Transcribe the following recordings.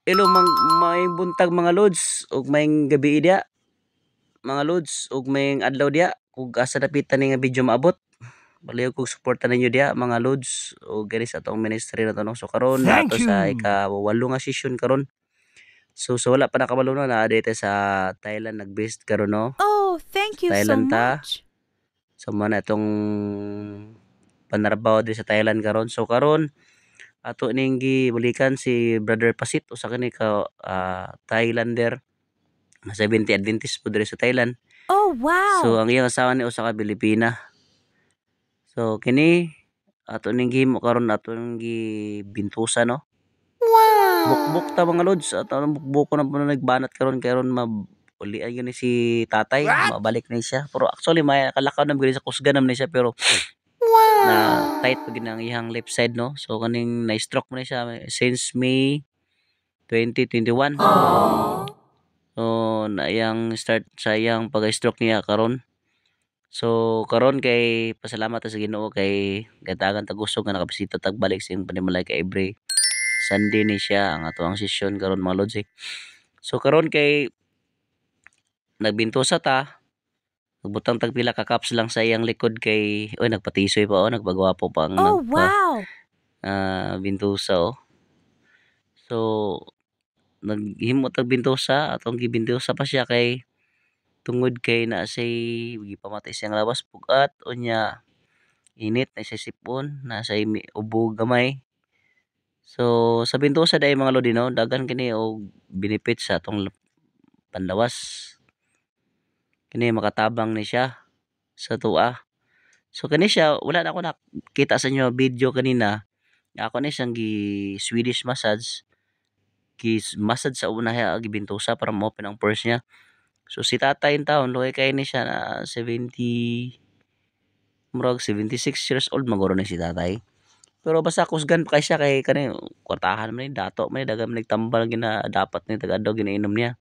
Hello may buntag mga lods ug may gabi dia mga lods ug may adlaw dia kung asa dapitan ni nga video maabot. Baliw kog suporta ninyo dia mga lods ug gani sa atong ministry na to no. So karon dato sa ika-8 nga session karon. So wala pa nakabalo na dito sa Thailand nag-based karon no. Oh, thank you so Thailand ta. much. So man itong panarbaho diri sa Thailand karon. So karon ato ning gibulikan si Brother Pasit usa kani ka Thailander na 70 Adventist po diri sa Thailand. Oh, So wow. ang iyang asawa ni usa ka Pilipina. So kini ato ning gihimo karon ato ning gibintusa no. Bukbuk ta mga lods at ang bukbuk ko na po nagbanat karon ulian yun ni si tatay mabalik na siya pero actually may kalakaw na sa kusga naman siya pero na tight pag ang iyang left side no. So kaning na stroke mo na siya since May 2021. So na iyang start sa iyang pag-stroke niya karon. So karon kay pasalamat ta sa Ginoo kay gatagan tagusog nga nakabisita tagbalik sa iyang panimalay kay every Sunday ni siya ang ato ang session karon mga lods. So karon kay nagbintusa ta nagbutang tag pila ka cups lang sa iyang likod kay nagpatisoy pa nagbagwapo pa ang Oh, wow. bintusa So naghimo tag bintusa atong gibintusa pa siya kay tungod kay na say gipamatay siyang lawas pugat unya init na siya sipon na say ubo gamay. So sa bintusa dai mga lodi no dagan kini og benefit sa atong panlawas. Kini makatabang ni siya sa tuwa. So kani siya wala na ako nakita sa inyo video kanina. Ako ni siyang gi Swedish massage. Massage sa una siya gibintusa para mo-open ang pores niya. So si tatay in taon luoy kay ni siya na 76 years old maguro ni si tatay. Pero basta kusgan pa kay siya kay kani kwartahan man ni dato man daghan nagtambal gina dapat ni taga-adlaw ginainom niya.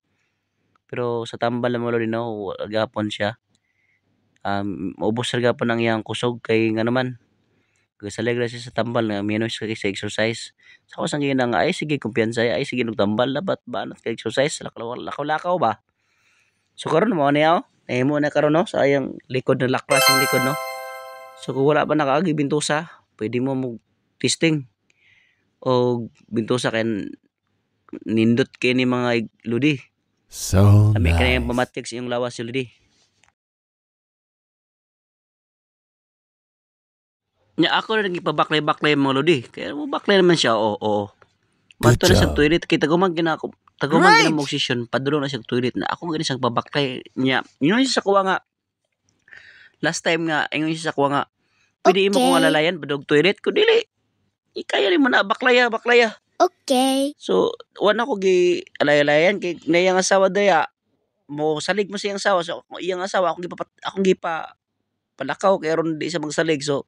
Pero sa tambal mo din no gapon siya. Maubos ra gapon ang iyang kusog kay nga naman gasalig ra siya sa tambal nga minus kay sa exercise. Sa ko sang gina nga ay sige kumpiyansa ay sige nagtambal dapat banat kay exercise lakaw ba. So karon mo niya nahimo na karon no sa iyang likod na lakras yung likod no. So kung wala pa nakaagi bintusa, pwede mo testing o bintusa kay nindot kay ni mga ludi. So kami nice. kaya pamatyag sa iyong lawas si ludi. Nya ako rin ipabaklay-baklay mga lodi. Kaya mo baklay naman siya. Oo. Mato na sa toilet kita gumag gina ako. Tagumag gina mo session padulong na sa toilet na ako gani sa babaklay niya. Ingon siya sa kuwa nga last time nga ingon siya sa kuwa nga pwede mo kong alalayan padug toilet ko dili. Ikaya ni mo na baklaya. Okay. So wala ko gi alay-alayan kay nayang asawa daya mo salig mo siyang asawa so iyang asawa akong gipa palakaw kay aron di sa magsalig so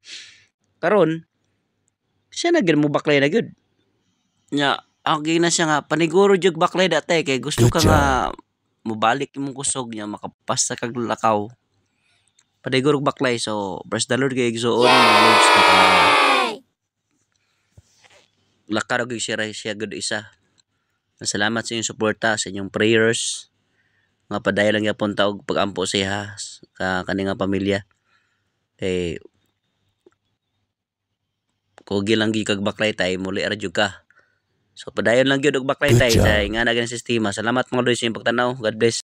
karon siya na gid mo baklay na gyud nya ako gina siya nga paniguro jud baklay dati kay gusto Good ka job. nga mobalik imong kusog nya makapasta kag lakaw paniguro baklay so praise the Lord kay igsuon mga lods lakar og siya gud isa. Salamat sa inyong suporta sa inyong prayers nga padayon lang gyapon ta og pagampo sa iya ka kaning pamilya kay kugi lang gi kag baklay tay muli ra jud ka. So padayon lang gyud og baklay tay sa nga na sistema. Salamat mga lods sa inyong pagtanaw. God bless.